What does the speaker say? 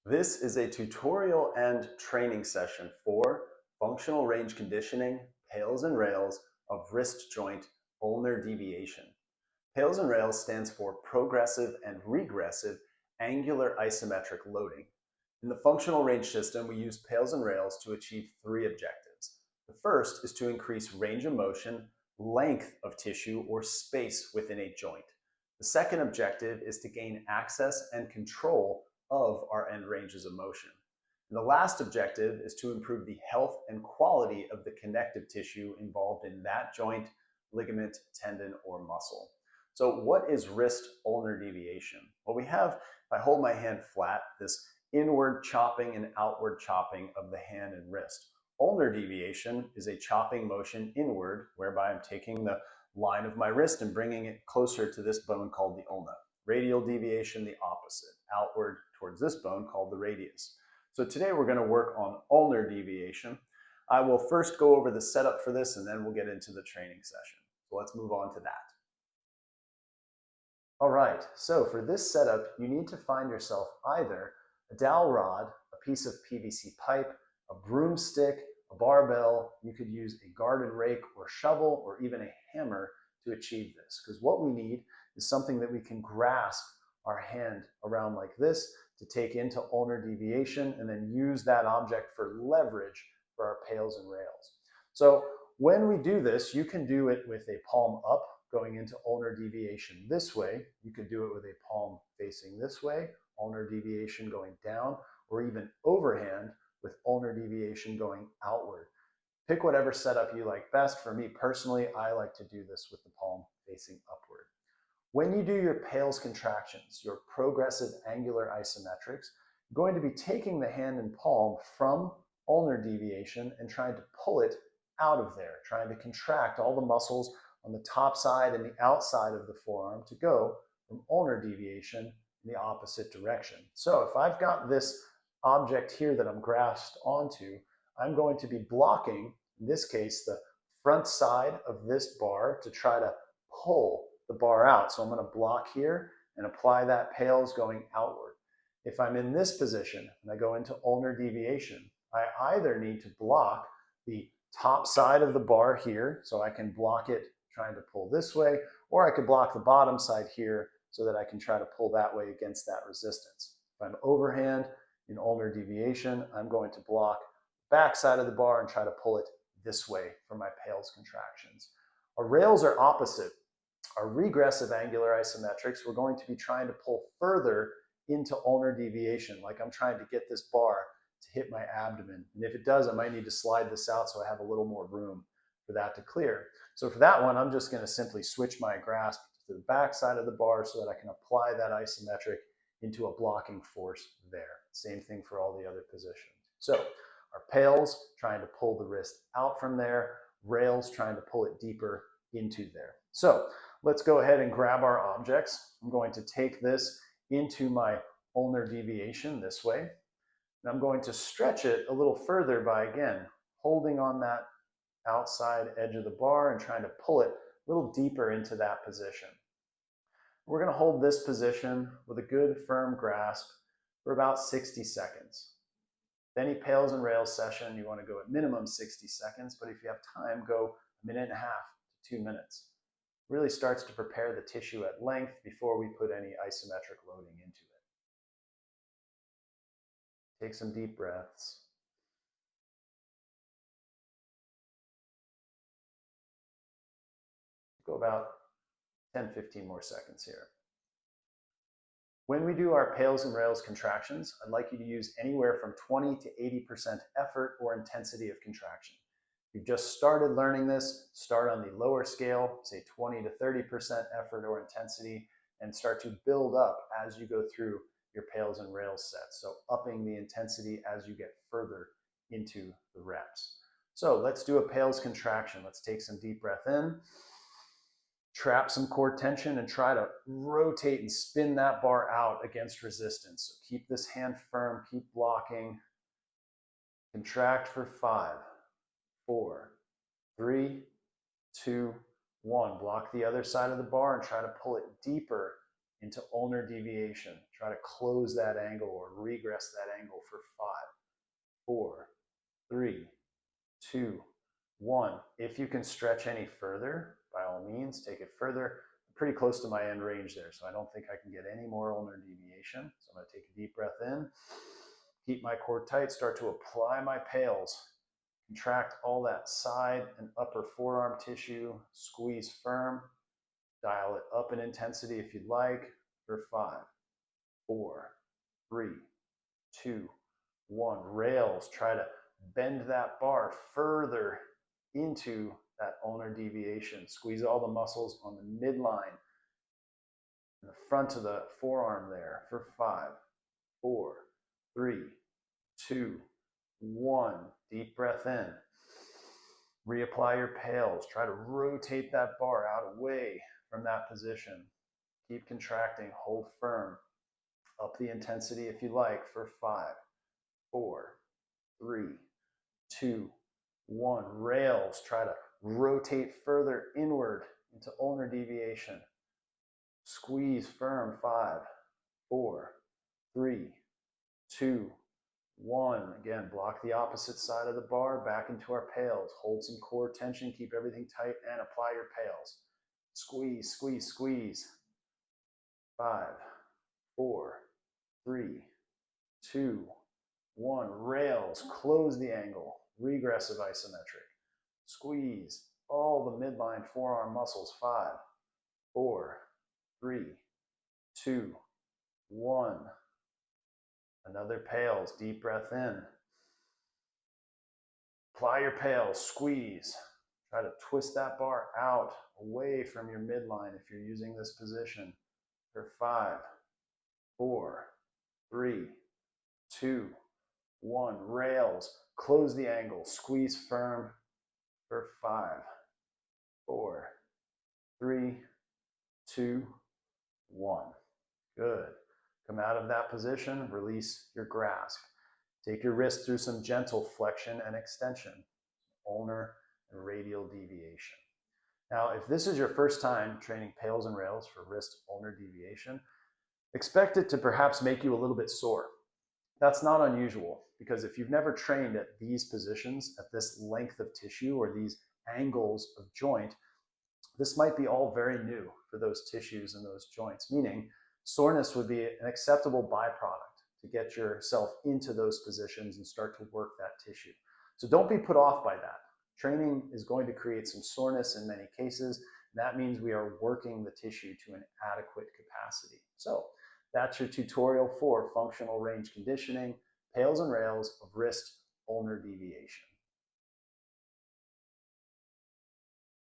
This is a tutorial and training session for functional range conditioning, PAILs and rails of wrist joint ulnar deviation. PAILs and rails stands for progressive and regressive angular isometric loading. In the functional range system, we use PAILs and rails to achieve three objectives. The first is to increase range of motion, length of tissue, or space within a joint. The second objective is to gain access and control of our end ranges of motion. And the last objective is to improve the health and quality of the connective tissue involved in that joint, ligament, tendon, or muscle. So what is wrist ulnar deviation? Well, we have, if I hold my hand flat, this inward chopping and outward chopping of the hand and wrist. Ulnar deviation is a chopping motion inward, whereby I'm taking the line of my wrist and bringing it closer to this bone called the ulna. Radial deviation, the opposite, outward towards this bone called the radius. So today we're going to work on ulnar deviation. I will first go over the setup for this and then we'll get into the training session. So let's move on to that. All right, so for this setup, you need to find yourself either a dowel rod, a piece of PVC pipe, a broomstick, a barbell. You could use a garden rake or shovel or even a hammer to achieve this, because what we need is something that we can grasp our hand around like this to take into ulnar deviation and then use that object for leverage for our PAILs and rails. So when we do this, you can do it with a palm up going into ulnar deviation this way. You could do it with a palm facing this way, ulnar deviation going down, or even overhand with ulnar deviation going outward. Pick whatever setup you like best. For me personally, I like to do this with the palm facing upward. When you do your PAILs contractions, your progressive angular isometrics, you're going to be taking the hand and palm from ulnar deviation and trying to pull it out of there, trying to contract all the muscles on the top side and the outside of the forearm to go from ulnar deviation in the opposite direction. So if I've got this object here that I'm grasped onto, I'm going to be blocking, in this case, the front side of this bar to try to pull the bar out. So I'm going to block here and apply that PAILs going outward. If I'm in this position and I go into ulnar deviation, I either need to block the top side of the bar here, so I can block it trying to pull this way, or I could block the bottom side here so that I can try to pull that way against that resistance. If I'm overhand in ulnar deviation, I'm going to block the back side of the bar and try to pull it this way for my PAILs contractions. Our rails are opposite. Our regressive angular isometrics, we're going to be trying to pull further into ulnar deviation, like I'm trying to get this bar to hit my abdomen. And if it does, I might need to slide this out so I have a little more room for that to clear. So for that one, I'm just going to simply switch my grasp to the back side of the bar so that I can apply that isometric into a blocking force there. Same thing for all the other positions. So our PAILs trying to pull the wrist out from there, rails trying to pull it deeper into there. So let's go ahead and grab our objects. I'm going to take this into my ulnar deviation this way. And I'm going to stretch it a little further by, again, holding on that outside edge of the bar and trying to pull it a little deeper into that position. We're going to hold this position with a good firm grasp for about 60 seconds. Any PAILs and rails session, you want to go at minimum 60 seconds, but if you have time, go a minute and a half to 2 minutes. Really starts to prepare the tissue at length before we put any isometric loading into it. Take some deep breaths. Go about 10-15 more seconds here. When we do our PAILs and rails contractions, I'd like you to use anywhere from 20 to 80% effort or intensity of contraction. If you've just started learning this, start on the lower scale, say 20 to 30% effort or intensity, and start to build up as you go through your PAILs and rails sets. So upping the intensity as you get further into the reps. So let's do a PAILs contraction. Let's take some deep breath in. Trap some core tension and try to rotate and spin that bar out against resistance. So keep this hand firm, keep blocking. Contract for 5, 4, 3, 2, 1. Block the other side of the bar and try to pull it deeper into ulnar deviation. Try to close that angle or regress that angle for 5, 4, 3, 2, 1. If you can stretch any further, by all means, take it further. I'm pretty close to my end range there, so I don't think I can get any more ulnar deviation. So I'm going to take a deep breath in, keep my core tight, start to apply my PAILs. Contract all that side and upper forearm tissue, squeeze firm, dial it up in intensity if you'd like, for 5, 4, 3, 2, 1. Rails, try to bend that bar further into that ulnar deviation. Squeeze all the muscles on the midline, in the front of the forearm there, for 5, 4, 3, 2, 1. Deep breath in. Reapply your PAILs. Try to rotate that bar out away from that position. Keep contracting. Hold firm. Up the intensity if you like for 5, 4, 3, 2, 1. Rails. Try to rotate further inward into ulnar deviation. Squeeze firm. 5, 4, 3, 2, 1. Again, block the opposite side of the bar, back into our PAILs. Hold some core tension, keep everything tight, and apply your PAILs. Squeeze, squeeze, squeeze. 5, 4, 3, 2, 1. Rails, close the angle. Regressive isometric. Squeeze all the midline forearm muscles. 5, 4, 3, 2, 1. Another PAILs, deep breath in. Apply your PAILs, squeeze. Try to twist that bar out, away from your midline if you're using this position. For 5, 4, 3, 2, 1. Rails, close the angle, squeeze firm. For 5, 4, 3, 2, 1. Good. Come out of that position, release your grasp. Take your wrist through some gentle flexion and extension, ulnar and radial deviation. Now, if this is your first time training PAILs and rails for wrist ulnar deviation, expect it to perhaps make you a little bit sore. That's not unusual, because if you've never trained at these positions, at this length of tissue or these angles of joint, this might be all very new for those tissues and those joints, meaning soreness would be an acceptable byproduct to get yourself into those positions and start to work that tissue. So don't be put off by that. Training is going to create some soreness in many cases, and that means we are working the tissue to an adequate capacity. So that's your tutorial for functional range conditioning, PAILs and rails of wrist ulnar deviation.